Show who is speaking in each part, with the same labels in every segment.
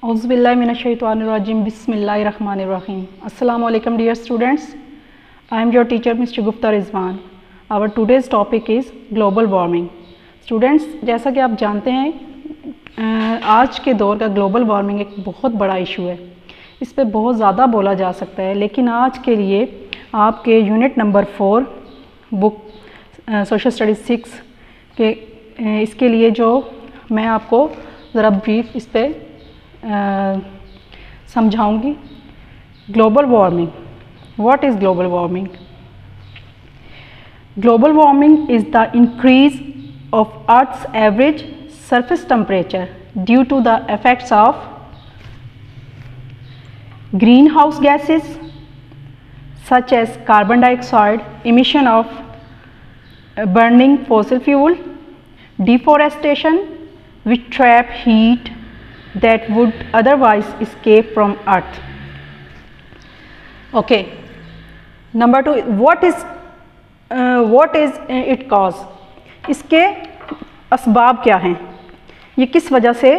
Speaker 1: औज़ुबिल्लाहिमिनश्शैतानिर्रजीम बिस्मिल्लाहिर्रहमानिर्रहीम। अस्सलामु अलैकुम dear students, I am your teacher mister Gupta Rizwan. Our today's topic is global warming. Students, जैसा कि आप जानते हैं आज के दौर का ग्लोबल वार्मिंग एक बहुत बड़ा इशू है। इस पर बहुत ज़्यादा बोला जा सकता है, लेकिन आज के लिए आपके unit number 4 book social studies 6 के इसके लिए जो मैं आपको ज़रा ब्रीफ इस पर समझाऊंगी। Global warming, what is global warming? Global warming is the increase of earth's average surface temperature due to the effects of greenhouse gases such as carbon dioxide, emission of burning fossil fuel, deforestation which trap heat that would otherwise escape from earth. Okay, number 2, what is it cause? इसके असबाब क्या हैं? ये किस वजह से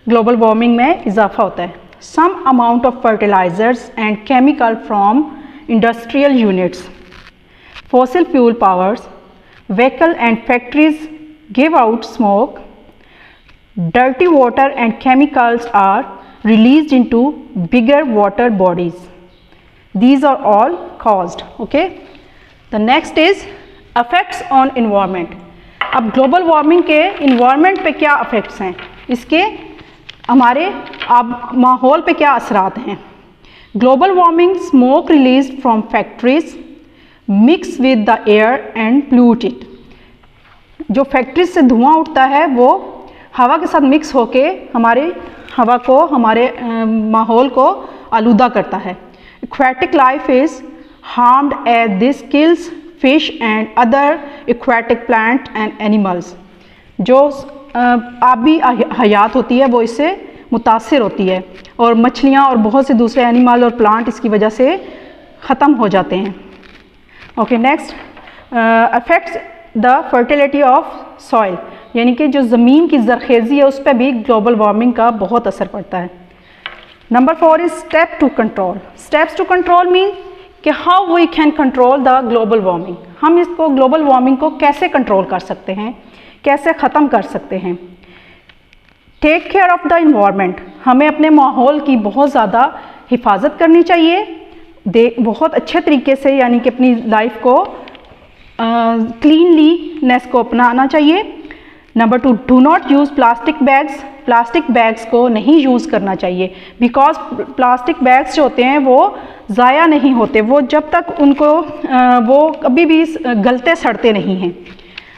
Speaker 1: global warming में इजाफा होता है? Some amount of fertilizers and chemical from industrial units, fossil fuel powers, vehicle and factories give out smoke, dirty water and chemicals are released into bigger water bodies. These are all caused. Okay, the next is effects on environment. अब global warming के environment पे क्या effects हैं, इसके हमारे अब माहौल पे क्या असरात हैं? Global warming smoke release from factories mix with the air and pollute it. जो फैक्ट्रीज से धुआं उठता है वो हवा के साथ मिक्स होके हमारे हवा को, हमारे माहौल को आलूदा करता है। Aquatic life is harmed as this kills fish and other aquatic plant and animals. जो आबी हयात होती है वो इससे मुतासिर होती है और मछलियाँ और बहुत से दूसरे एनिमल और प्लांट इसकी वजह से ख़त्म हो जाते हैं। Okay, next affects the fertility of soil, यानी कि जो ज़मीन की ज़रखेज़ी है उस पर भी ग्लोबल वार्मिंग का बहुत असर पड़ता है। Number 4 is step to control. Steps to control mean कि how we can control the global warming. हम इसको ग्लोबल वार्मिंग को कैसे कंट्रोल कर सकते हैं, कैसे ख़त्म कर सकते हैं? Take care of the environment, हमें अपने माहौल की बहुत ज़्यादा हिफाजत करनी चाहिए बहुत अच्छे तरीके से, यानी कि अपनी लाइफ को क्लीनलीनेस को अपनाना चाहिए। Number 2, do not use plastic bags. Plastic bags को नहीं यूज़ करना चाहिए बिकॉज प्लास्टिक बैग्स जो होते हैं वो ज़ाया नहीं होते, वो जब तक उनको वो कभी भी गलते सड़ते नहीं हैं।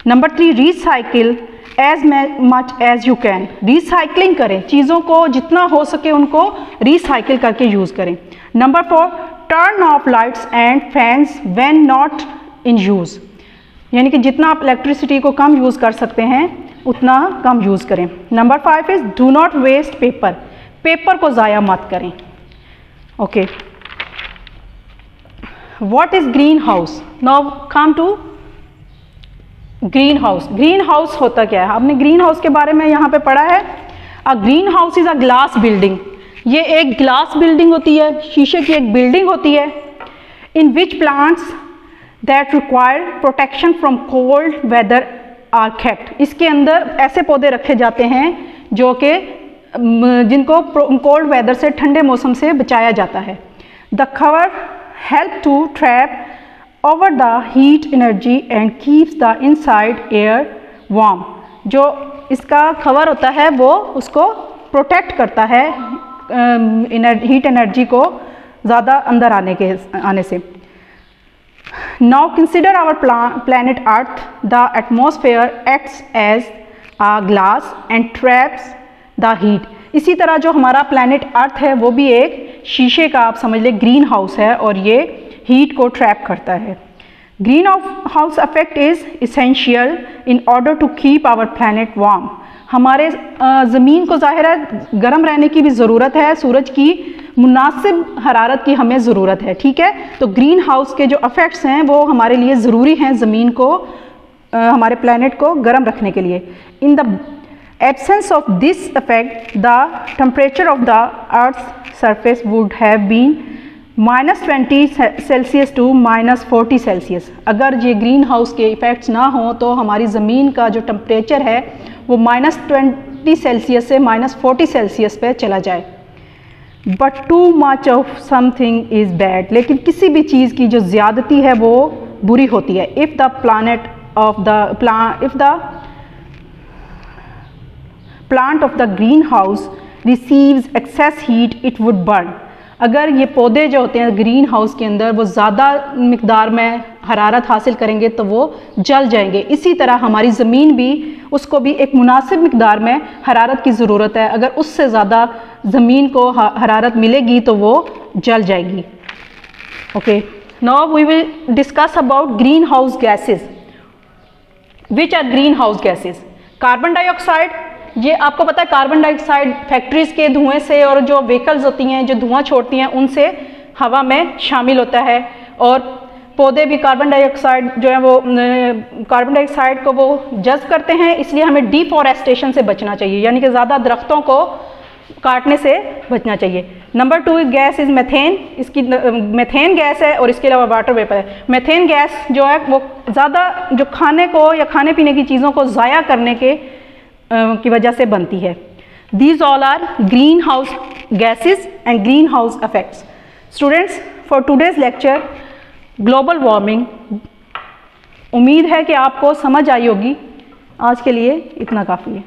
Speaker 1: Number 3, recycle as much as you can. Recycling करें, चीज़ों को जितना हो सके उनको रिसाइकिल करके यूज़ करें। Number 4, turn off lights and fans when not in use, यानी कि जितना आप इलेक्ट्रिसिटी को कम यूज़ कर सकते हैं उतना कम यूज़ करें। Number 5 is do not waste paper. Paper को ज़ाया मत करें। Okay, what is green house? Now come to green house. Green house होता क्या है? आपने ग्रीन हाउस के बारे में यहाँ पे पढ़ा है। A greenhouse is a glass building. ये एक ग्लास बिल्डिंग होती है, शीशे की एक बिल्डिंग होती है। In which plants that require protection from cold weather are kept. इसके अंदर ऐसे पौधे रखे जाते हैं जो कि जिनको कोल्ड वेदर से, ठंडे मौसम से बचाया जाता है। The cover help to trap over the heat energy and keeps the inside air warm. जो इसका कवर होता है वो उसको प्रोटेक्ट करता है हीट एनर्जी को ज़्यादा अंदर आने से। Now consider our planet Earth. The atmosphere acts as a glass and traps the heat. इसी तरह जो हमारा प्लैनेट अर्थ है वो भी एक शीशे का, आप समझ लें, ग्रीन हाउस है और ये हीट को ट्रैप करता है। Green house effect is essential in order to keep our planet warm. हमारे ज़मीन को ज़ाहिर है गर्म रहने की भी ज़रूरत है, सूरज की मुनासिब हरारत की हमें ज़रूरत है, ठीक है। तो ग्रीन हाउस के जो इफ़ेक्ट्स हैं वो हमारे लिए ज़रूरी हैं ज़मीन को, हमारे प्लैनेट को गर्म रखने के लिए। In the Absence of this effect, the temperature of the Earth's surface would have been -20 Celsius to -40 Celsius. अगर ये ग्रीन हाउस के इफ़ेक्ट्स ना हों तो हमारी ज़मीन का जो टेम्परेचर है वो -20 सेल्सियस से -40 सेल्सियस पे चला जाए। But too much of something is bad, लेकिन किसी भी चीज़ की जो ज़्यादती है वो बुरी होती है। If the plant of the green house receives excess heat it would burn. अगर ये पौधे जो होते हैं ग्रीन हाउस के अंदर वो ज़्यादा मिकदार में हरारत हासिल करेंगे तो वो जल जाएंगे। इसी तरह हमारी ज़मीन भी, उसको भी एक मुनासिब मिकदार में हरारत की ज़रूरत है। अगर उससे ज़्यादा ज़मीन को हरारत मिलेगी तो वो जल जाएगी। Okay, now we will discuss about green house gases. Which are green house gases? Carbon dioxide, ये आपको पता है कार्बन डाइऑक्साइड फैक्ट्रीज के धुएं से और जो व्हीकल्स होती हैं जो धुआं छोड़ती हैं उनसे हवा में शामिल होता है। और पौधे भी कार्बन डाइऑक्साइड जो है वो कार्बन डाइऑक्साइड को वो जज़्ब करते हैं, इसलिए हमें डिफॉरेस्टेशन से बचना चाहिए, यानी कि ज़्यादा दरख्तों को काटने से बचना चाहिए। Number 2 gas is methane. इसकी मेथेन गैस है और इसके अलावा वाटर वेपर है। मेथेन गैस जो है वो ज़्यादा जो खाने को या खाने पीने की चीज़ों को ज़ाया करने की वजह से बनती है। These all are green house gases and green house effects. Students, for today's lecture global warming, उम्मीद है कि आपको समझ आई होगी। आज के लिए इतना काफ़ी है।